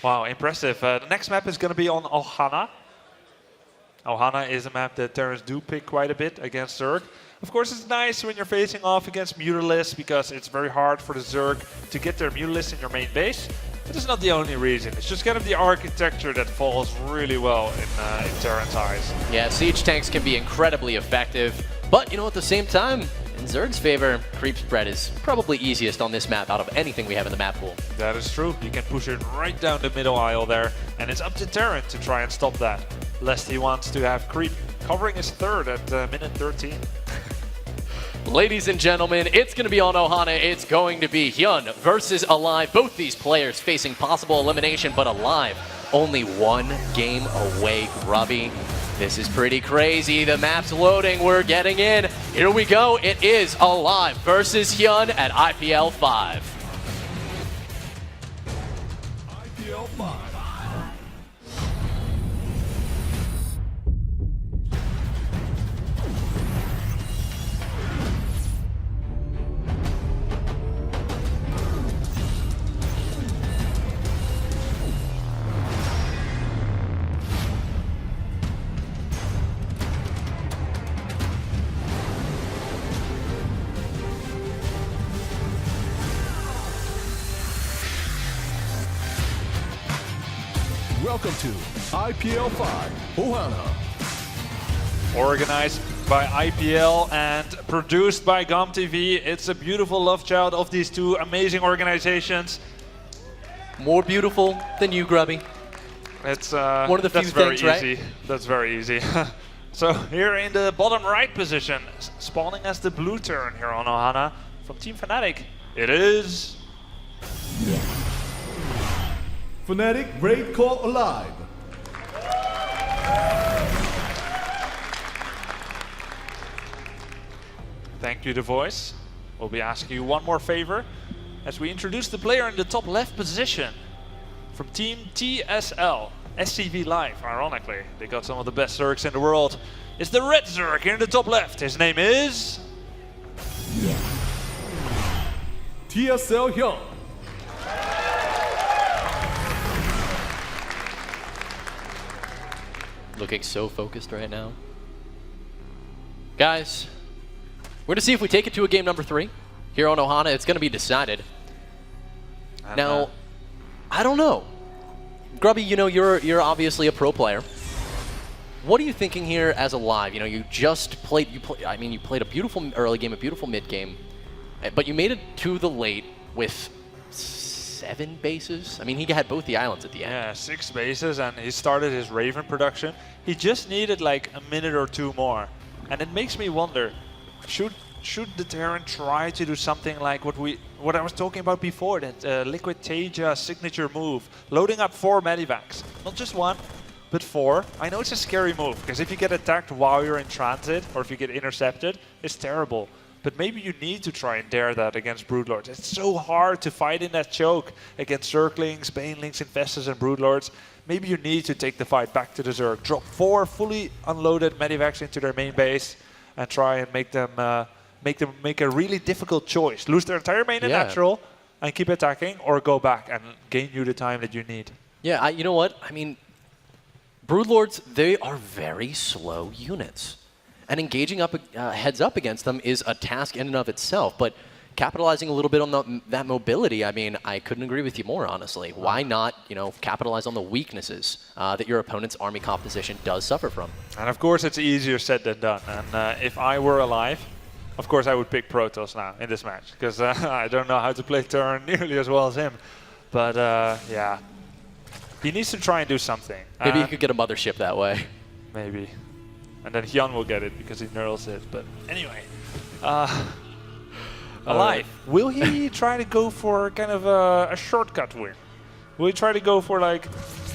Wow, impressive. The next map is going to be on Ohana. Ohana is a map that Terrans do pick quite a bit against Zerg. Of course, it's nice when you're facing off against Mutalisks because it's very hard for the Zerg to get their Mutalisks in your main base. But it's not the only reason. It's just kind of the architecture that falls really well in Terran's eyes. Yeah, siege tanks can be incredibly effective, but at the same time, in Zerg's favor, creep spread is probably easiest on this map out of anything we have in the map pool. That is true. You can push it right down the middle aisle there, and it's up to Terran to try and stop that. Lest he wants to have creep covering his third at minute 13. Ladies and gentlemen, it's going to be on Ohana. It's going to be Hyun versus Alive. Both these players facing possible elimination, but Alive only one game away, Grubby. This is pretty crazy. The map's loading. We're getting in. Here we go. It is Alive versus Hyun at IPL 5. IPL 5. Welcome to IPL 5 Ohana. Organized by IPL and produced by GOM TV. It's a beautiful love child of these two amazing organizations. More beautiful than you, Grubby. It's one of the few things, easy. right? That's very easy. So here in the bottom right position, spawning as the blue turn here on Ohana from Team Fnatic, it is... Fnatic Raid Call Alive. Thank you, The Voice. We'll be asking you one more favor as we introduce the player in the top left position from Team TSL, SCV Live, ironically. They got some of the best Zergs in the world. It's the red Zerg here in the top left. His name is... TSL Hyun. Looking so focused right now. Guys, we're gonna see if we take it to a game number 3 here on Ohana. It's gonna be decided. Now, I don't know. Grubby, you're obviously a pro player. What are you thinking here as Alive? You just played. You played a beautiful early game, a beautiful mid game, but you made it to the late with 7 bases. I mean, he had both the islands at the end. Yeah, 6 bases, and he started his Raven production. He just needed like a minute or 2 more, and it makes me wonder: should the Terran try to do something like what I was talking about before, that Liquid Teja signature move, loading up 4 medivacs, not just 1, but 4. I know it's a scary move because if you get attacked while you're in transit or if you get intercepted, it's terrible. But maybe you need to try and dare that against Broodlords. It's so hard to fight in that choke against Zerglings, Banelings, Infestors, and Broodlords. Maybe you need to take the fight back to the Zerg. Drop 4 fully unloaded medivacs into their main base and try and make them make a really difficult choice. Lose their entire main and natural and keep attacking, or go back and gain you the time that you need. Yeah, you know what? I mean, Broodlords, they are very slow units. And engaging up heads up against them is a task in and of itself. But capitalizing a little bit on that mobility, I mean, I couldn't agree with you more, honestly. Why not, capitalize on the weaknesses that your opponent's army composition does suffer from? And of course, it's easier said than done. And if I were Alive, of course, I would pick Protoss now in this match, because I don't know how to play Terran nearly as well as him. But yeah, he needs to try and do something. Maybe he could get a mothership that way. Maybe. And then Hyun will get it because he knurls it. But anyway, Alive, will he try to go for kind of a shortcut win? Will he try to go for like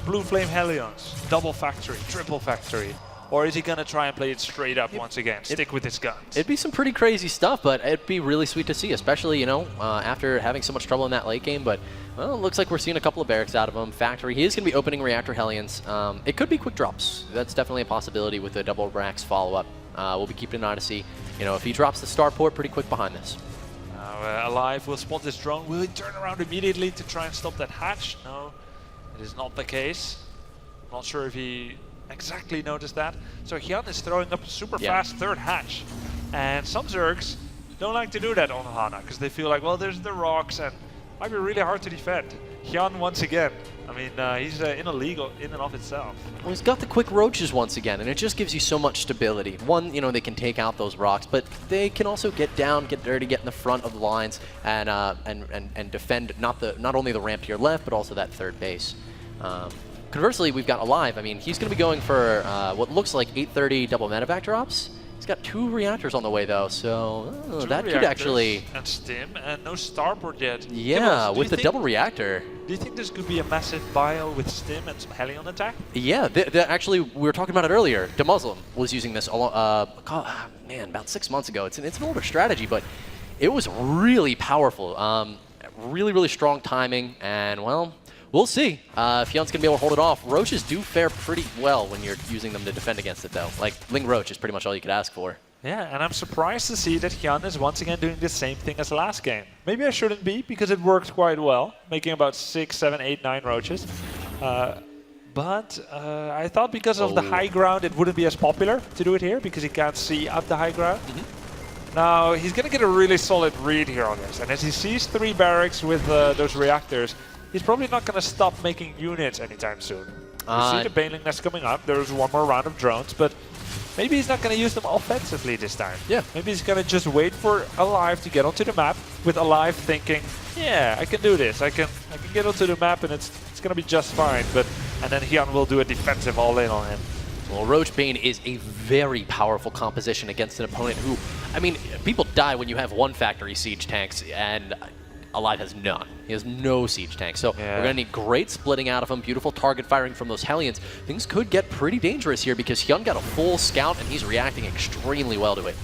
Blue Flame Hellions, double factory, triple factory? Or is he going to try and play it straight up once again, stick with his guns? It'd be some pretty crazy stuff, but it'd be really sweet to see, especially, after having so much trouble in that late game. But, well, it looks like we're seeing a couple of barracks out of him. Factory, he is going to be opening Reactor Hellions. It could be quick drops. That's definitely a possibility with the double racks follow-up. We'll be keeping an eye to see, if he drops the starport pretty quick behind this. Alive will spot this drone. Will he turn around immediately to try and stop that hatch? No. It is not the case. I'm not sure if he exactly noticed that. So Hyun is throwing up a super fast third hatch. And some Zergs don't like to do that on Hana because they feel like, well, there's the rocks and it might be really hard to defend. Hyun once again. I mean, he's in a league in and of itself. Well, he's got the quick roaches once again, and it just gives you so much stability. One, you know, they can take out those rocks, but they can also get down, get dirty, get in the front of the lines, and defend not only the ramp to your left, but also that third base. Conversely, we've got Alive. I mean, he's going to be going for what looks like 830 double medevac drops. He's got 2 reactors on the way, though, so that could actually... And Stim, and no starport yet. Yeah, with the double reactor. Do you think this could be a massive bio with Stim and some Helion attack? Yeah, actually, we were talking about it earlier. The Muslim was using this, man, about 6 months ago. It's an older strategy, but it was really powerful. Really, really strong timing, and, well... We'll see if Hyun's going to be able to hold it off. Roaches do fare pretty well when you're using them to defend against it, though. Like, Ling Roach is pretty much all you could ask for. Yeah, and I'm surprised to see that Hyun is once again doing the same thing as last game. Maybe I shouldn't be, because it worked quite well, making about 6, 7, 8, 9 roaches. But I thought because of the high ground, it wouldn't be as popular to do it here, because he can't see up the high ground. Now, he's going to get a really solid read here on this. And as he sees 3 barracks with those reactors, he's probably not going to stop making units anytime soon. You see the Baneling nest coming up. There's one more round of drones, but maybe he's not going to use them offensively this time. Yeah. Maybe he's going to just wait for Alive to get onto the map, with Alive thinking, yeah, I can do this. I can get onto the map and it's going to be just fine. And then Hyun will do a defensive all-in on him. Well, Roach Bane is a very powerful composition against an opponent who, I mean, people die when you have 1 factory siege tanks, and Alive has none. He has no siege tanks. So we're going to need great splitting out of him, beautiful target firing from those Hellions. Things could get pretty dangerous here because Hyun got a full scout and he's reacting extremely well to it.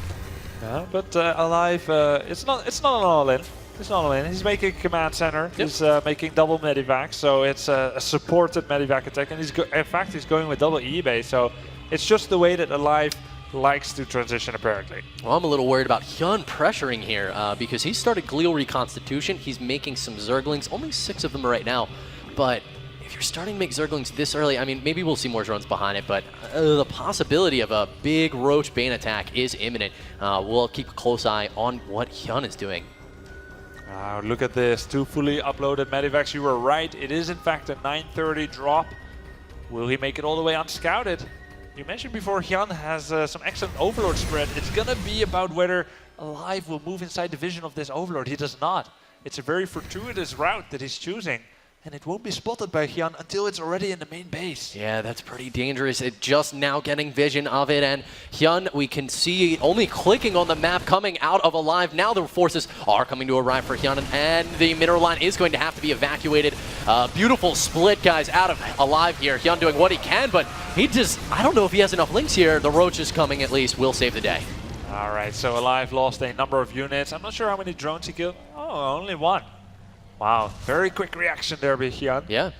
Yeah, but Alive, it's not an all-in. It's not all-in. He's making a command center. Yep. He's making double medivac, so it's a supported medivac attack. And in fact, he's going with double E-base. So it's just the way that Alive likes to transition, apparently. Well, I'm a little worried about Hyun pressuring here because he started Glial Reconstitution. He's making some Zerglings, only 6 of them right now. But if you're starting to make Zerglings this early, I mean, maybe we'll see more drones behind it, but the possibility of a big Roach Bane attack is imminent. We'll keep a close eye on what Hyun is doing. Look at this, 2 fully uploaded medivacs. You were right, it is in fact a 930 drop. Will he make it all the way unscouted? You mentioned before Hyun has some excellent Overlord spread. It's gonna be about whether Alive will move inside the vision of this Overlord. He does not. It's a very fortuitous route that he's choosing. And it won't be spotted by Hyun until it's already in the main base. Yeah, that's pretty dangerous. It's just now getting vision of it. And Hyun, we can see only clicking on the map coming out of Alive. Now the forces are coming to arrive for Hyun. And the mineral line is going to have to be evacuated. Beautiful split, guys, out of Alive here. Hyun doing what he can, but he just, I don't know if he has enough links here. The Roach is coming at least. Will save the day. All right, so Alive lost a number of units. I'm not sure how many drones he killed. Oh, only 1. Wow, very quick reaction there by Hyun. Yeah.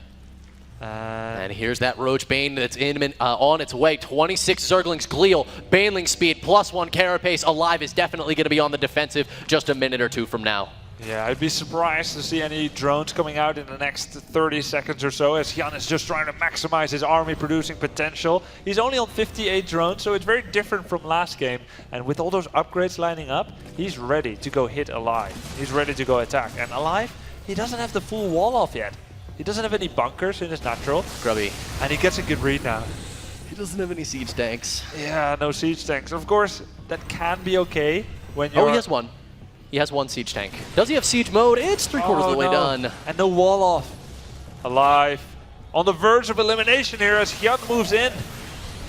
And here's that Roach Bane that's on its way. 26 Zerglings, Glial, Baneling speed, +1 carapace. Alive is definitely going to be on the defensive just a minute or 2 from now. Yeah, I'd be surprised to see any drones coming out in the next 30 seconds or so, as Hyun is just trying to maximize his army producing potential. He's only on 58 drones, so it's very different from last game. And with all those upgrades lining up, he's ready to go hit Alive. He's ready to go attack. And Alive, he doesn't have the full wall off yet. He doesn't have any bunkers in his natural. Grubby. And he gets a good read now. He doesn't have any siege tanks. Yeah, no siege tanks. Of course, that can be okay when you're... Oh, he has 1. He has 1 siege tank. Does he have siege mode? It's 3/4 of the way done. And no wall off. Alive. On the verge of elimination here as Hyun moves in.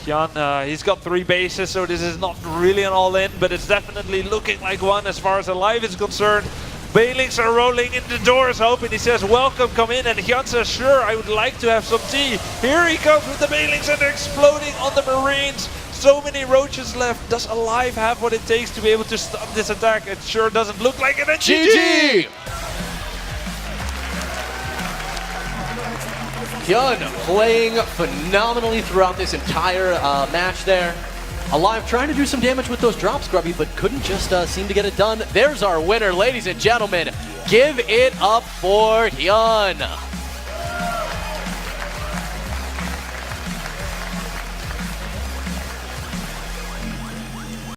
Hyun, he's got 3 bases, so this is not really an all-in, but it's definitely looking like one as far as Alive is concerned. Banelings are rolling in the doors open. He says, welcome, come in. And Hyun says, sure, I would like to have some tea. Here he comes with the Banelings and they're exploding on the Marines. So many roaches left. Does Alive have what it takes to be able to stop this attack? It sure doesn't look like it. And GG! Hyun playing phenomenally throughout this entire match there. Alive trying to do some damage with those drops, Grubby, but couldn't just seem to get it done. There's our winner, ladies and gentlemen. Give it up for Hyun.